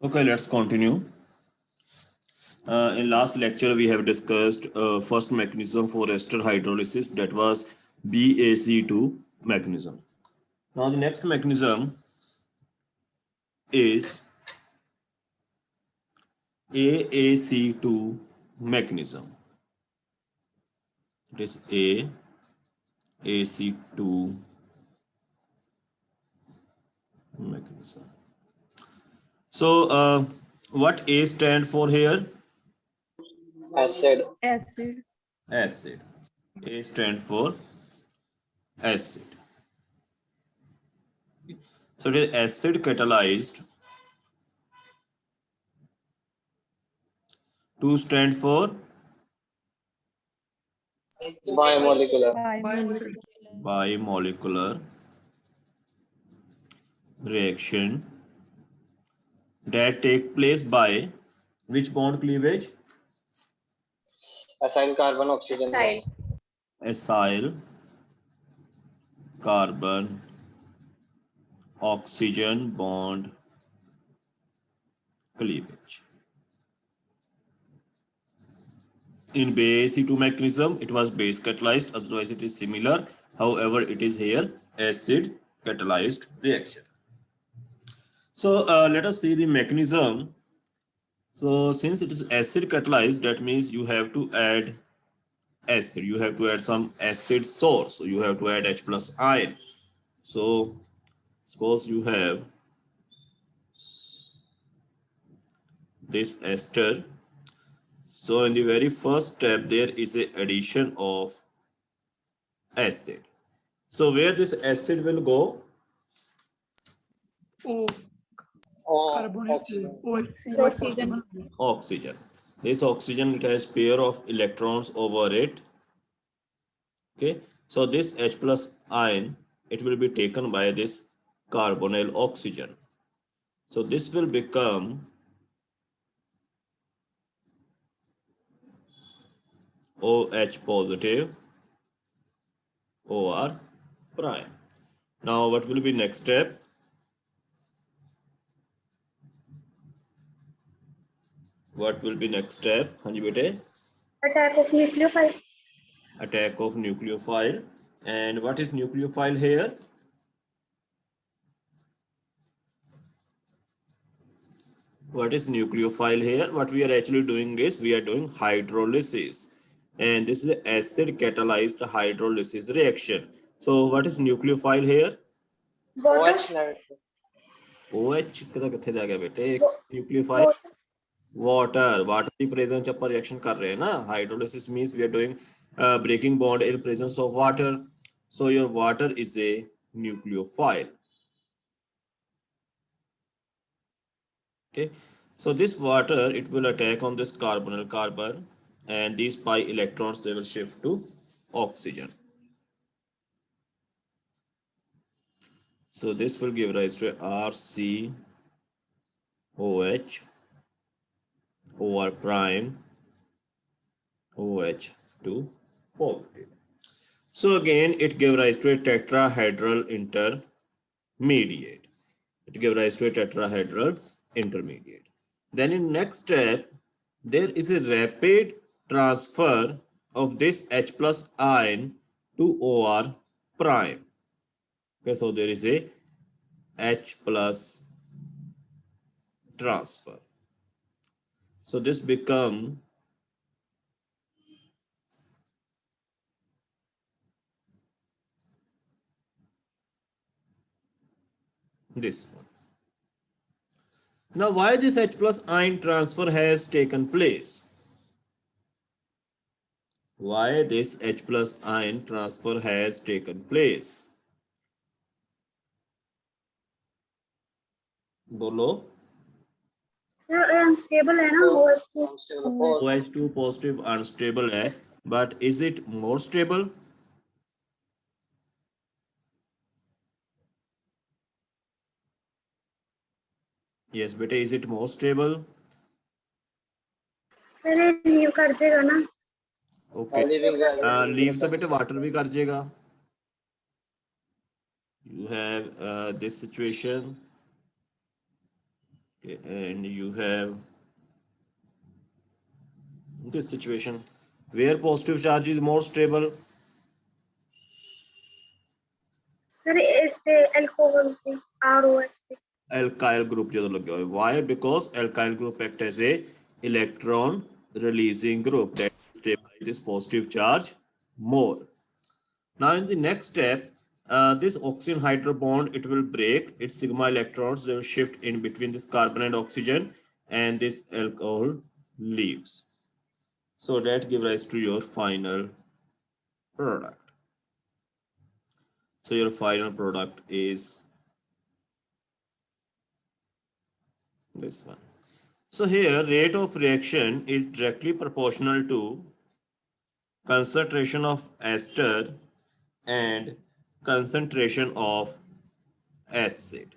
Okay, let's continue. In last lecture, we have discussed first mechanism for ester hydrolysis, that was BAC2 mechanism. Now the next mechanism is AAC2 mechanism. It is AAC2 mechanism. So what A stand for here? Acid. Acid. Acid. A stand for acid. So it is acid catalyzed. 2 stand for Bimolecular. Bimolecular. bimolecular reaction that take place by which bond cleavage? Acyl carbon oxygen bond. Acyl carbon oxygen bond cleavage. In BAC2 mechanism, it was base catalyzed, otherwise it is similar. However, it is here acid catalyzed reaction. So let us see the mechanism. So since it is acid catalyzed, that means you have to add acid. You have to add some acid source. So you have to add H plus ion. So suppose you have this ester. So in the very first step, there is a addition of acid. So where this acid will go? O. Carbonate. Oxygen. Oxygen. Oxygen. This oxygen, it has pair of electrons over it. Okay. So this H plus ion, it will be taken by this carbonyl oxygen. So this will become OH positive OR prime. Now what will be next step? What will be next step? Hanji bete? Attack of nucleophile. Attack of nucleophile. And what is nucleophile here? What is nucleophile here? What we are actually doing is we are doing hydrolysis. And this is acid catalyzed hydrolysis reaction. So what is nucleophile here? Water. OH negative. OH किधर किथे जा गया बेटे? Nucleophile water. Water की presence च अपन reaction कर रहे हैं ना? Hydrolysis means we are doing breaking bond in presence of water. So your water is a nucleophile. Okay. So this water, it will attack on this carbonyl carbon, and these pi electrons, they will shift to oxygen. So this will give rise to RCOH OR prime OH2 positive. So again, it gave rise to a tetrahedral intermediate. It gave rise to a tetrahedral intermediate. Then in next step, there is a rapid transfer of this H plus ion to OR prime. Okay, so there is a H plus transfer. So this become this one. Now why this H plus ion transfer has taken place? Why this H plus ion transfer has taken place? बोलो. Unstable है ना OH2. OH2 positive unstable है, but is it more stable? Yes, बेटे, is it more stable? Sir ये leave कर देगा ना. Okay. Leave तो बेटे water भी कर देगा. You have this situation. Okay, and you have this situation where positive charge is more stable. Sir, is the alcohol thing, ROS thing. Alkyl group ਜਦੋਂ ਲੱਗਿਆ ਹੋਇਆ why because alkyl group act as a electron releasing group that stabilize this positive charge more. Now in the next step, this oxygen hydro bond, it will break its sigma electrons, they will shift in between this carbon and oxygen, and this alcohol leaves. So that gives rise to your final product. So your final product is this one. So here rate of reaction is directly proportional to concentration of ester and concentration of acid.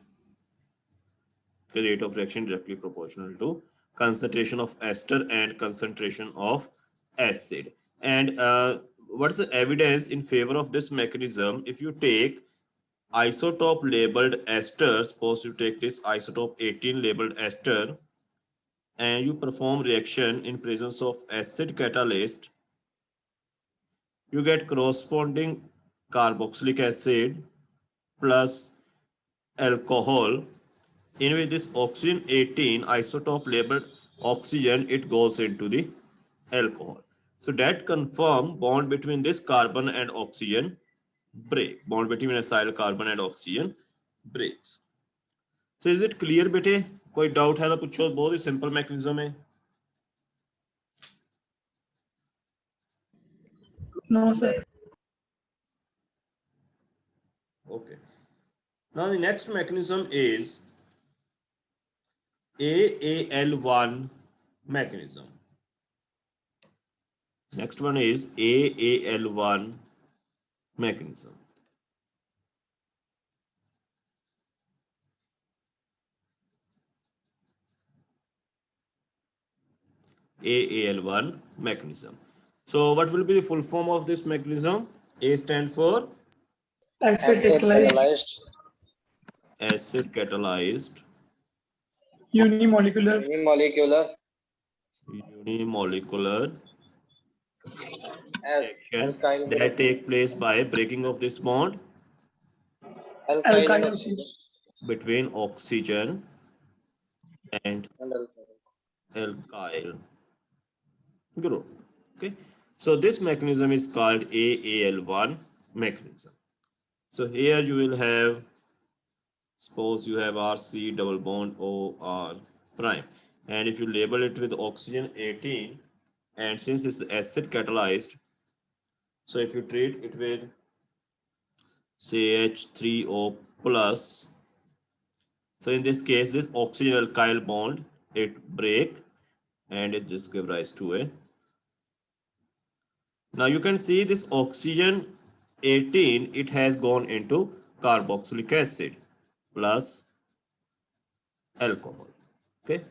The rate of reaction directly proportional to concentration of ester and concentration of acid. And what's the evidence in favor of this mechanism? If you take isotope labeled ester, suppose you take this isotope 18 labeled ester, and you perform reaction in presence of acid catalyst, you get corresponding carboxylic acid plus alcohol, in which this oxygen 18 isotope labeled oxygen, it goes into the alcohol. So that confirm bond between this carbon and oxygen break. Bond between acyl carbon and oxygen breaks. So is it clear बेटे? कोई doubt है तो पूछो, बहुत ही simple mechanism है. No, sir. Okay. Now the next mechanism is AAL1 mechanism. Next one is AAL1 mechanism. AAL1 mechanism. So what will be the full form of this mechanism? A stand for Acid Acid catalyzed catalyzed acid catalyzed unimolecular unimolecular unimolecular as reaction alkyl that group, take place by breaking of this bond alkyl and alkyl oxygen between oxygen and and alcohol. alkyl group. Okay, so this mechanism is called AAL1 mechanism. So here you will have, suppose you have RC double bond OR prime, and if you label it with oxygen 18, and since it's acid catalyzed, so if you treat it with CH3O plus, so in this case this oxygen alkyl bond, it break and it just give rise to a. Now you can see this oxygen 18, it has gone into carboxylic acid plus alcohol. Okay.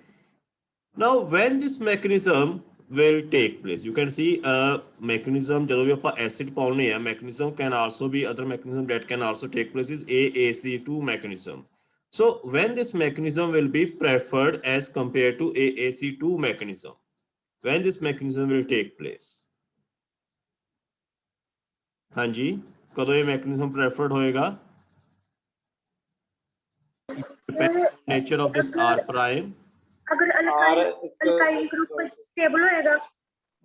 Now when this mechanism will take place, you can see a mechanism, ਜਦੋਂ ਵੀ ਆਪਾਂ acid ਪਾਉਨੇ ਆ, mechanism can also be other mechanism that can also take place is AAC2 mechanism. So when this mechanism will be preferred as compared to AAC2 mechanism, when this mechanism will take place? हाँ जी, कदों ये mechanism preferred होएगा? Depends on nature of this R prime. अगर alkyl group stable होएगा,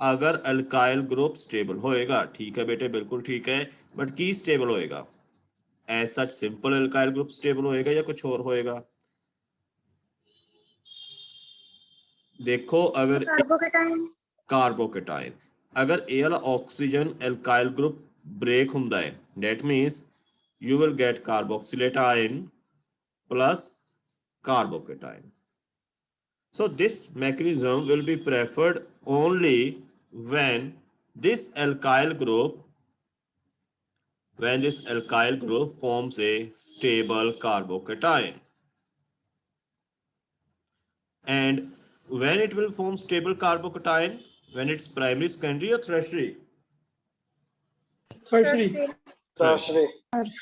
अगर alkyl group stable होएगा, ठीक है बेटे, बिल्कुल ठीक है, बट की स्टेबल होएगा? As such simple alkyl group stable होएगा या कुछ और होएगा? देखो, अगर कार्बोकेटाइन, अगर ए वाला ऑक्सीजन अल्काइल ग्रुप ब्रेक हुंदा है, that means you will get carboxylate ion plus carbocation. So this mechanism will be preferred only when this alkyl group forms a stable carbocation. And when it will form stable carbocation, when it's primary, secondary or tertiary? tertiary. Tertiary.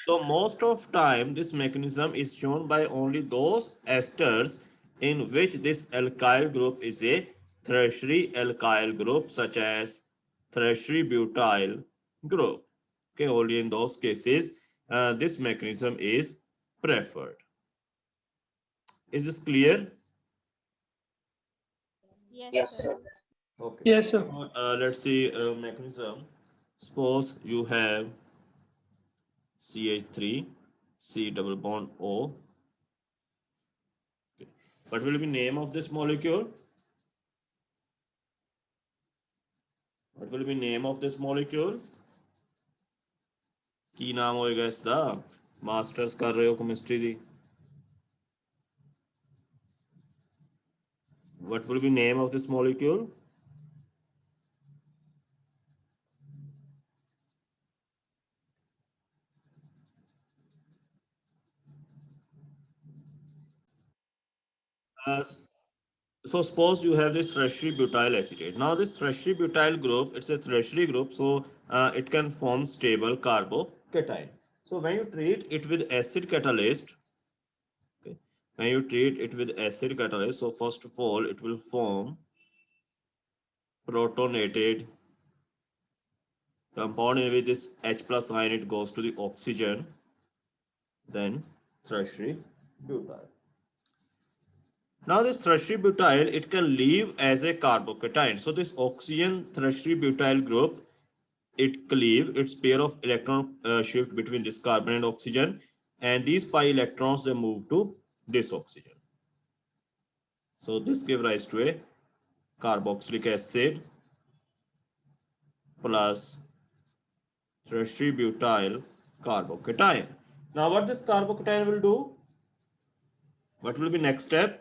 So most of time this mechanism is shown by only those esters in which this alkyl group is a tertiary alkyl group, such as tertiary butyl group. Okay, only in those cases this mechanism is preferred. Is this clear? Yes, sir. Okay. Yes, sir. Let's see mechanism. Suppose you have CH3, C double bond O. Okay. What will be name of this molecule? What will be name of this molecule? ਕੀ ਨਾਮ ਹੋਏਗਾ ਇਸ ਦਾ? Masters ਕਰ ਰਹੇ ਹੋ chemistry the. What will be name of this molecule? So suppose you have this tertiary butyl acetate. Now this tertiary butyl group, it's a tertiary group, so it can form stable carbocation. So when you treat it with acid catalyst, okay, when you treat it with acid catalyst, so first of all it will form protonated compound, in which this H plus ion, it goes to the oxygen, then tertiary butyl. Now this tertiary butyl, it can leave as a carbocation. So this oxygen tertiary butyl group, it cleave its pair of electron shift between this carbon and oxygen, and these pi electrons, they move to this oxygen. So this gives rise to a carboxylic acid plus tertiary butyl carbocation. Now what this carbocation will do? What will be next step?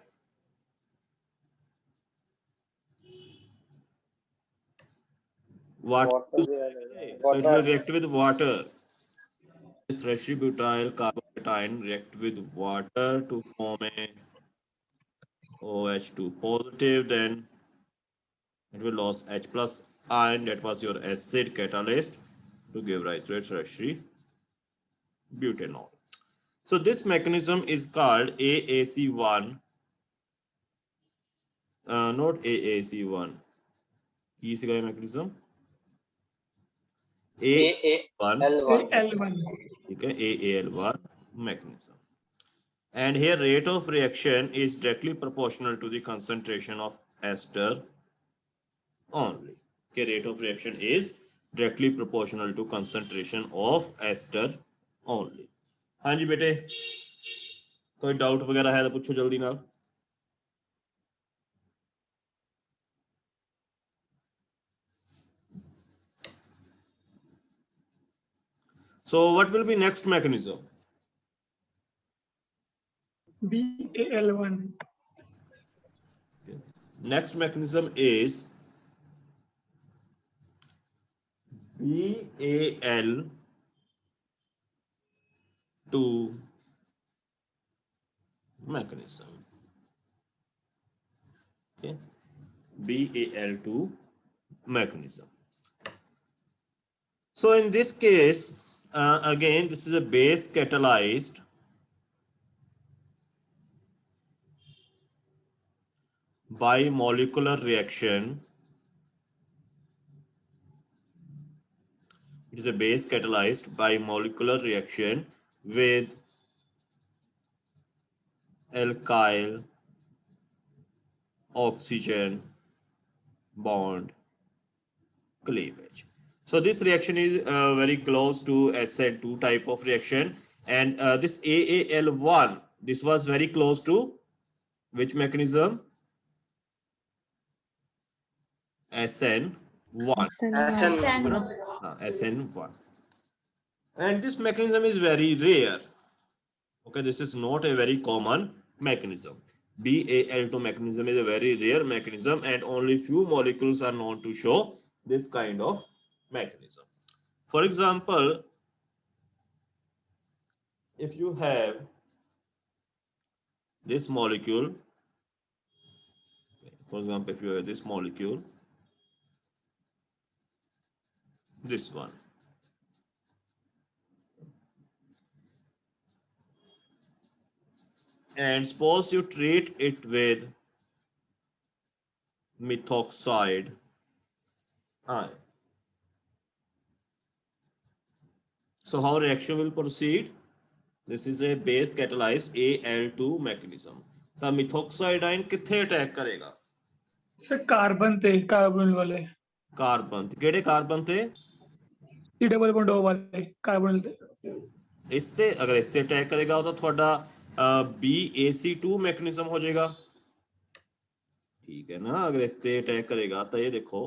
Water. Water, So it will react with water. This tertiary butyl carbocation react with water to form a OH2 positive, then it will lose H plus ion, that was your acid catalyst, to give rise to a tertiary butanol. So this mechanism is called AAC1, not AAC1. Key is a mechanism A1, L1. okay, AAL1 mechanism. And here rate of reaction is directly proportional to the concentration of ester only. Okay, rate of reaction is directly proportional to concentration of ester only. हाँ जी बेटे, कोई doubt वगैरह है तो पूछो जल्दी ना. So what will be next mechanism? BAL1. Next mechanism is BAL2 mechanism. Okay, BAL2 mechanism. So in this case, again, this is a base catalyzed bimolecular reaction. It is a base catalyzed bimolecular reaction with alkyl oxygen bond cleavage. So this reaction is very close to SN2 type of reaction, and this AAL1, this was very close to which mechanism? SN1. SN1. And this mechanism is very rare. Okay, this is not a very common mechanism. BAL2 mechanism is a very rare mechanism, and only few molecules are known to show this kind of mechanism. For example, if you have this molecule, for example, if you have this molecule, this one, and suppose you treat it with methoxide ion. So how reaction will proceed? This is a base catalyzed Al2 mechanism. The methoxide ion किथे attack करेगा? Sir carbon थे carbonyl वाले carbon केड़े carbon थे? C double bond O वाले carbonyl थे इससे अगर इससे अटैक करेगा तो थोड़ा BaC2 मैकेनिज्म हो जाएगा, ठीक है ना। अगर इससे अटैक करेगा तो ये देखो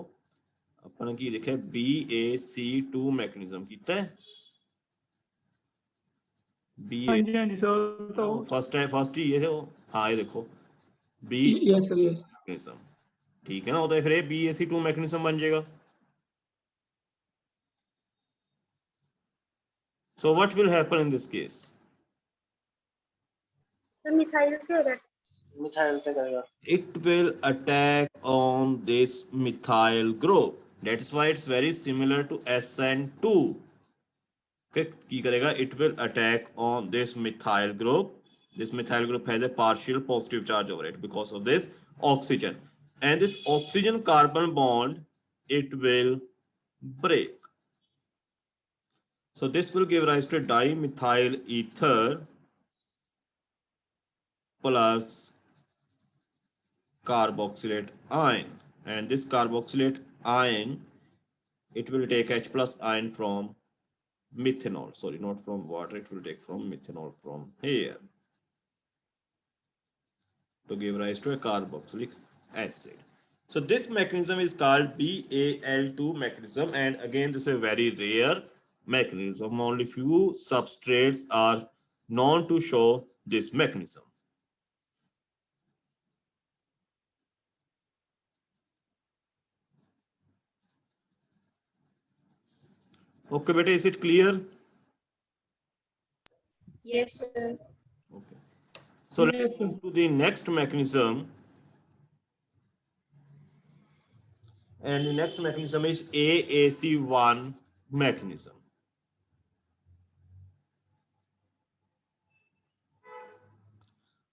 अपन की लिखे BaC2 मैकेनिज्म कीता है। हाँ BA जी सर तो फर्स्ट ही ये है वो, हाँ ये देखो B yes sir yes mechanism, ठीक है ना। तो फिर ये BaC2 मैकेनिज्म बन जाएगा। So what will happen in this case? Sir methyl से होगा। मिथाइल से करेगा। It will attack on this methyl group. That's why it's very similar to SN2. Okay, की करेगा? It will attack on this methyl group. This methyl group has a partial positive charge over it because of this oxygen. And this oxygen carbon bond, it will break. So this will give rise to a dimethyl ether plus carboxylate ion, and this carboxylate ion, it will take H plus ion from methanol, sorry, not from water, it will take from methanol from here to give rise to a carboxylic acid. So this mechanism is called BAL2 mechanism, and again this is a very rare mechanism. Only few substrates are known to show this mechanism. Okay, beta, is it clear? Yes, sir. Okay. So Yes, let's sir. move to the next mechanism. And the next mechanism is AAC1 mechanism.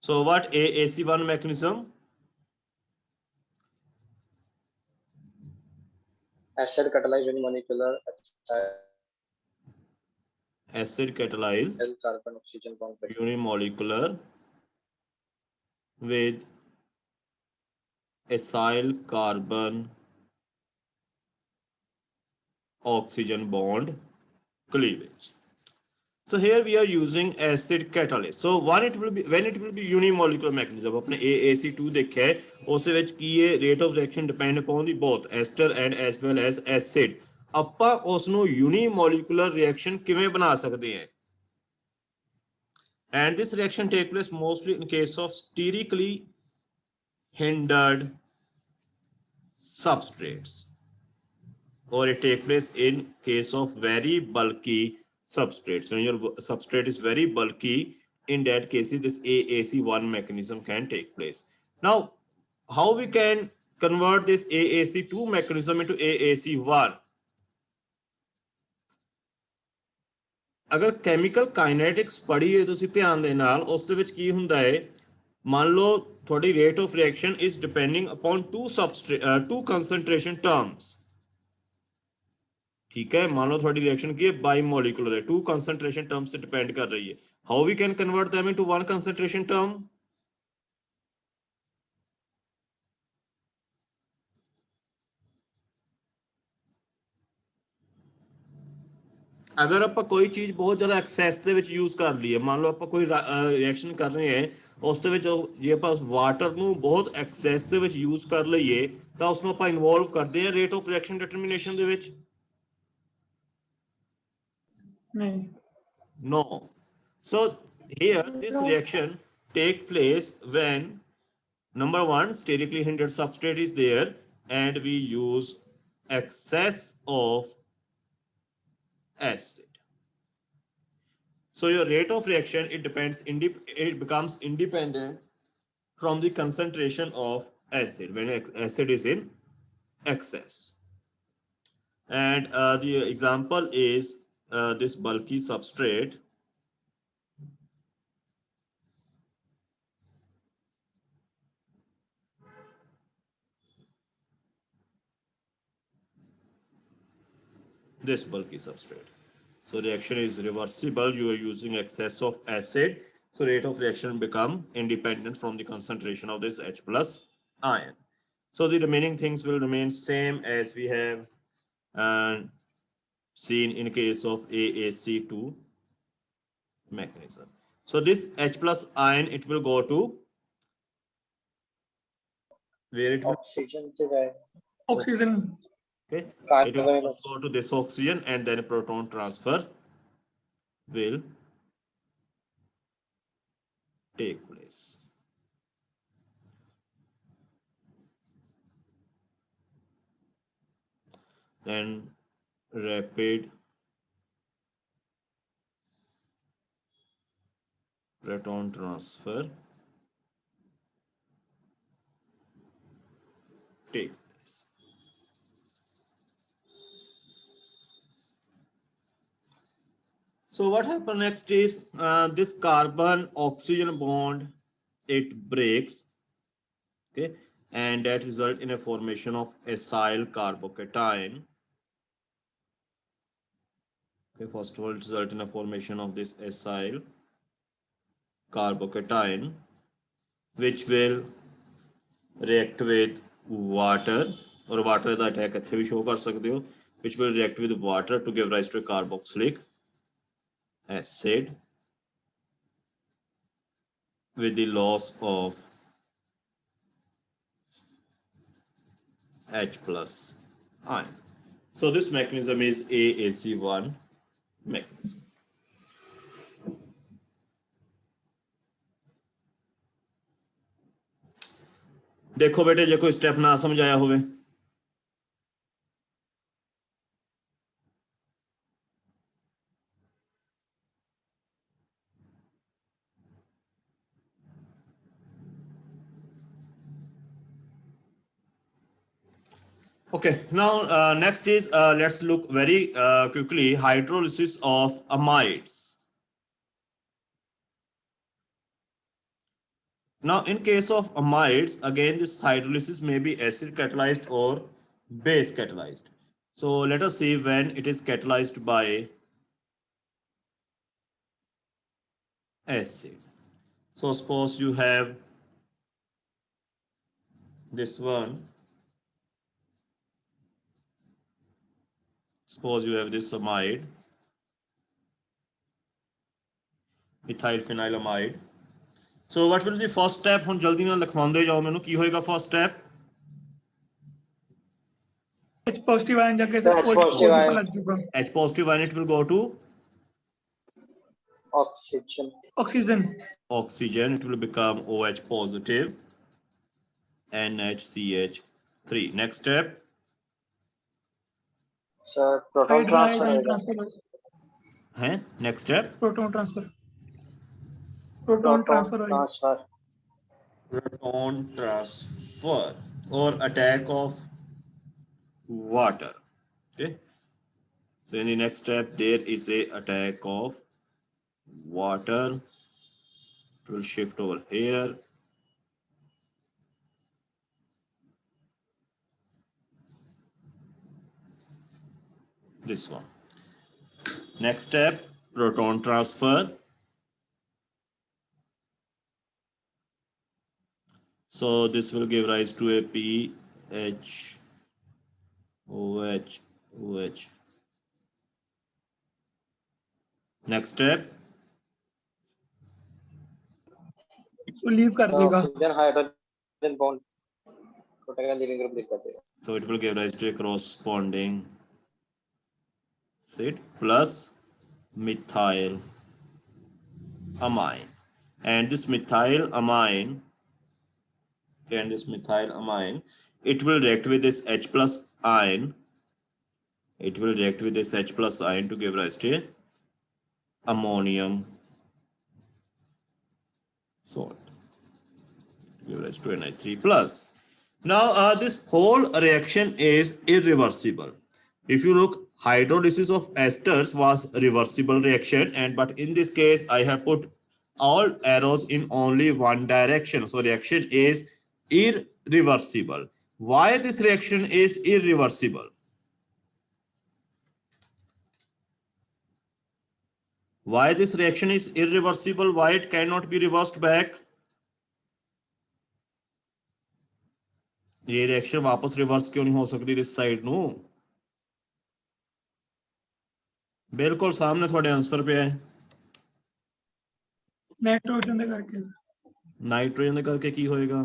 So what AAC1 mechanism? Acid catalyzed unimolecular Acid catalyzed carbon oxygen bond. unimolecular with acyl carbon oxygen bond cleavage. So here we are using acid catalyst. So when it will be unimolecular mechanism, अपने AAC2 देखा है, उससे ਵਿੱਚ ਕੀ ਹੈ, rate of reaction depend upon the both ester and as well as acid. ਆਪਾਂ ਉਸ ਨੂੰ unimolecular reaction ਕਿਵੇਂ ਬਣਾ ਸਕਦੇ ਹਾਂ? And this reaction take place mostly in case of sterically hindered substrates, or it take place in case of very bulky substrates. When your substrate is very bulky, in that case this AAC1 mechanism can take place. Now how we can convert this AAC2 mechanism into AAC1? अगर chemical kinetics पढ़ी है ਤੁਸੀਂ ਧਿਆਨ ਦੇ ਨਾਲ, ਉਸ ਦੇ ਵਿੱਚ ਕੀ ਹੁੰਦਾ ਹੈ, मान लो थोड़ी rate of reaction is depending upon two concentration terms. ठीक है, मान लो थोड़ी रिएक्शन की बाई मॉलिक्यूलर है, टू कंसंट्रेशन टर्म से डिपेंड कर रही है. How we can convert them into one concentration term? अगर ਆਪਾਂ ਕੋਈ ਚੀਜ਼ ਬਹੁਤ ਜ਼ਿਆਦਾ ਐਕਸੈਸ ਦੇ ਵਿੱਚ ਯੂਜ਼ ਕਰ ਲਈਏ, ਮੰਨ ਲਓ ਆਪਾਂ ਕੋਈ ਰਿਐਕਸ਼ਨ ਕਰ ਰਹੇ ਹਾਂ, ਉਸ ਦੇ ਵਿੱਚ ਜੇ ਆਪਾਂ ਵਾਟਰ ਨੂੰ ਬਹੁਤ ਐਕਸੈਸ ਦੇ ਵਿੱਚ ਯੂਜ਼ ਕਰ ਲਈਏ ਤਾਂ ਉਸ ਨੂੰ ਆਪਾਂ ਇਨਵੋਲਵ ਕਰਦੇ ਹਾਂ ਰੇਟ ਆਫ ਰਿਐਕਸ਼ਨ ਡਿਟਰਮੀਨੇਸ਼ਨ ਦੇ ਵਿੱਚ? नहीं No. So here this reaction take place when number one, sterically hindered substrate is there and we use excess of acid. So your rate of reaction, it becomes independent from the concentration of acid when acid is in excess. And the example is this bulky substrate. this bulky substrate. So reaction is reversible. You are using excess of acid. So rate of reaction become independent from the concentration of this H plus ion. So the remaining things will remain same as we have seen in case of AAC2 mechanism. So this H plus ion, it will go to where it will, Oxygen to the Oxygen. okay, it carbon will and first go to this oxygen and then proton transfer will take place. Then rapid proton transfer take place. So what happens next is this carbon oxygen bond, it breaks, okay, and that result in a formation of acyl carbocation. Okay, first of all, it result in a formation of this acyl carbocation, which will react with water, or water the attack ਇੱਥੇ ਵੀ show ਕਰ ਸਕਦੇ ਹੋ, which will react with water to give rise to a carboxylic acid with the loss of H plus ion. So this mechanism is AAC1 mechanism. देखो बेटे जो कोई step ना समझ आया होवे Okay, now next is let's look very quickly hydrolysis of amides. Now in case of amides, again this hydrolysis may be acid catalyzed or base catalyzed. So let us see when it is catalyzed by acid. So suppose you have this one. Suppose you have this amide, methyl phenylamide. So what will be the first step? ਹੁਣ ਜਲਦੀ ਨਾਲ ਲਿਖਵਾਉਂਦੇ ਜਾਓ ਮੈਨੂੰ ਕੀ ਹੋਏਗਾ first step? H positive ion जाके The H positive ion. लग जाएगा. H positive ion, it will go to oxygen. Oxygen. oxygen, it will become OH positive, NHCH3. Next step, So proton Hydrolyzed transfer ion होगा. transfer. next step, Proton transfer. Proton transfer. transfer. proton transfer or attack of water. Okay. So in the next step, there is a attack of water. It will shift over here. This one. Next step, proton transfer. So this will give rise to a PH, OH, OH. Next step, So leave कर The देगा. oxygen hydrogen bond protect leaving group break कर देगा. so it will give rise to a corresponding acid plus methyl amine. And this methyl amine, it will react with this H plus ion. It will react with this H plus ion to give rise to ammonium salt. Give rise to NH3 plus. Now this whole reaction is irreversible. If you look, hydrolysis of esters was reversible reaction, and but in this case I have put all arrows in only one direction. So reaction is irreversible. Why this reaction is irreversible? Why this reaction is irreversible? Why it cannot be reversed back? ये reaction वापस reverse क्यों नहीं हो सकती इस side ਨੂੰ? बिल्कुल सामने थोड़े आंसर पे है। नाइट्रोजन ਦੇ ਕਰਕੇ नाइट्रोजन ਦੇ ਕਰਕੇ ਕੀ ਹੋਏਗਾ?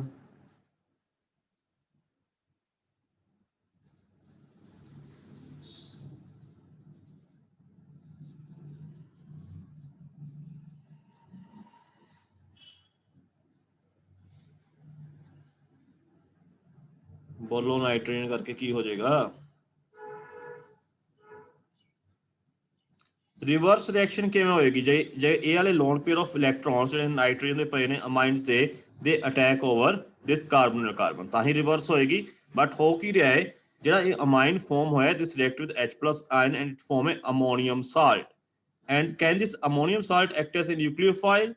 बोलो नाइट्रोजन करके की हो जाएगा? रिवर्स रिएक्शन किवें होएगी? जे जे ए वाले लोन पेयर ऑफ इलेक्ट्रॉन्स ਜਿਹੜੇ ਨਾਈਟ੍ਰੋਜਨ ਦੇ ਪਏ ਨੇ ਅਮਾਈਨਸ ਦੇ ਅਟੈਕ ਓਵਰ ਦਿਸ ਕਾਰਬਨ ਕਾਰਬਨ ਤਾਂ ਹੀ ਰਿਵਰਸ ਹੋਏਗੀ। ਬਟ ਹੋ ਕੀ ਰਿਹਾ ਹੈ, ਜਿਹੜਾ ਇਹ ਅਮਾਈਨ ਫਾਰਮ ਹੋਇਆ this react with H+ ion and it form a ammonium salt and can this ammonium salt act as a nucleophile?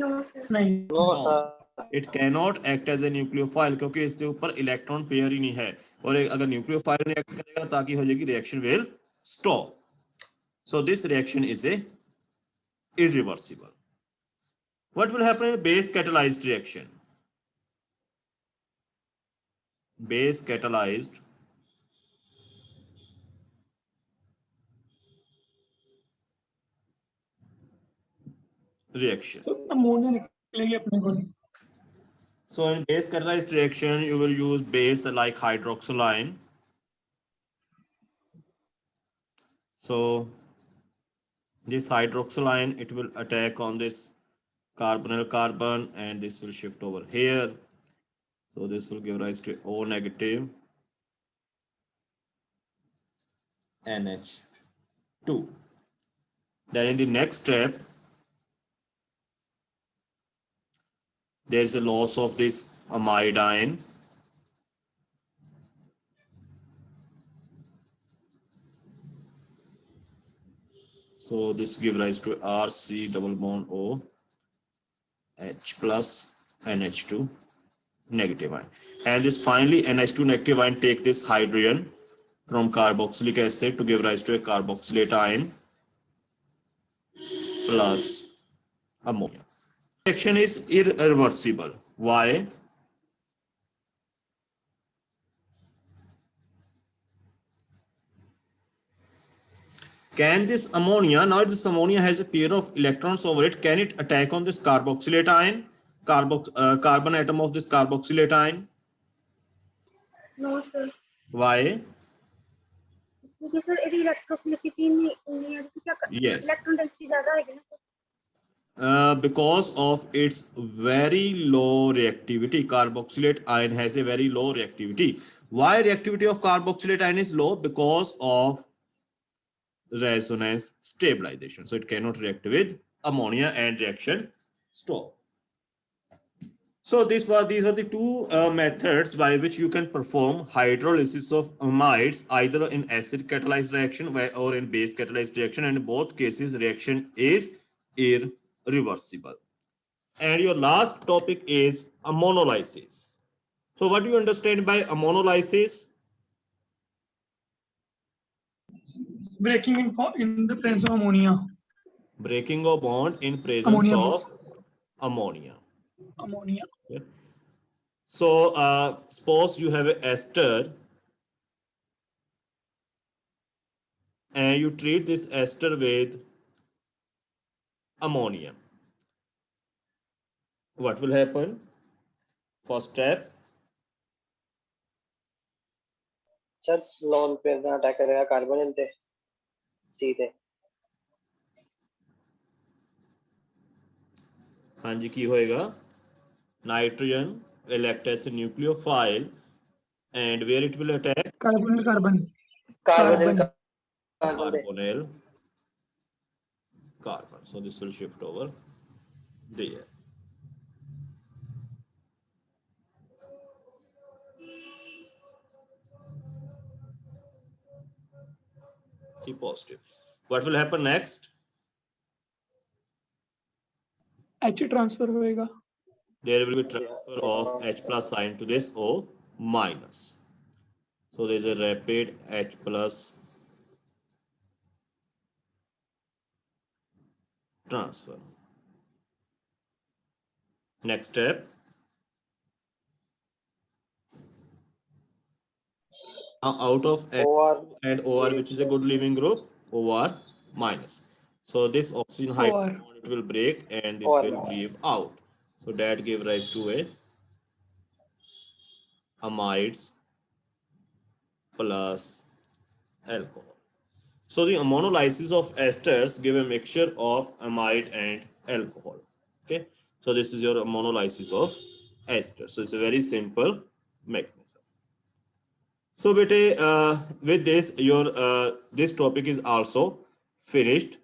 No, sir. ਨਹੀਂ no No. Sir it cannot act as a nucleophile क्योंकि इसके ऊपर electron pair ही नहीं है। और अगर nucleophile react करेगा ताकि हो जाएगी reaction will stop. So this reaction is a irreversible. What will happen in base catalyzed reaction? Base catalyzed reaction. Ammonia ਨਿਕਲੇਗੀ ਆਪਣੇ ਕੋਲ। So in base catalyzed reaction, you will use base like hydroxyline. So this hydroxyline, it will attack on this carbonyl carbon and this will shift over here. So this will give rise to O negative NH2. Then in the next step, there is a loss of this amide ion. So this give rise to RC double bond O H plus NH2 negative ion. And this finally NH2 negative ion take this hydrogen from carboxylic acid to give rise to a carboxylate ion plus ammonia. Reaction is irreversible. Why? Can this ammonia, now this ammonia has a pair of electrons over it, can it attack on this carboxylate ion, carbon atom of this carboxylate ion? No, sir. Why? क्योंकि sir यदि electrophilicity नहीं है तो क्या Yes. Electron density ज्यादा होगी ना sir. Because of its very low reactivity, carboxylate ion has a very low reactivity. Why reactivity of carboxylate ion is low? Because of resonance stabilization. So it cannot react with ammonia and reaction stop. So these are the two methods by which you can perform hydrolysis of amides either in acid catalyzed reaction or in base catalyzed reaction, and in both cases reaction is irreversible. And your last topic is ammonolysis. So what do you understand by ammonolysis? Breaking in the presence of ammonia. Breaking of bond in presence Ammonia. of ammonia. Ammonia. Okay. So suppose you have an ester and you treat this ester with ammonia. What will happen? First step, sir lone pair ना attack करेगा carbonyl पे सीधे। हाँ जी की होएगा? Nitrogen will act as a nucleophile and where it will attack? Carbonyl carbon. Carbonyl Carbonyl carbon. So this will shift over there. See positive. What will happen next? H transfer होएगा. There will be transfer of H plus sign to this O minus. So there is a rapid H plus transfer. Next step. Now out of OR and OR, which is a good leaving group, OR minus. So this oxygen hydrogen OR. bond, it will break and this OR will minus. leave out. So that give rise to a amides plus alcohol. So the monolysis of esters give a mixture of amide and alcohol. Okay. So this is your monolysis of ester. So it's a very simple mechanism. So bete, with this, your this topic is also finished.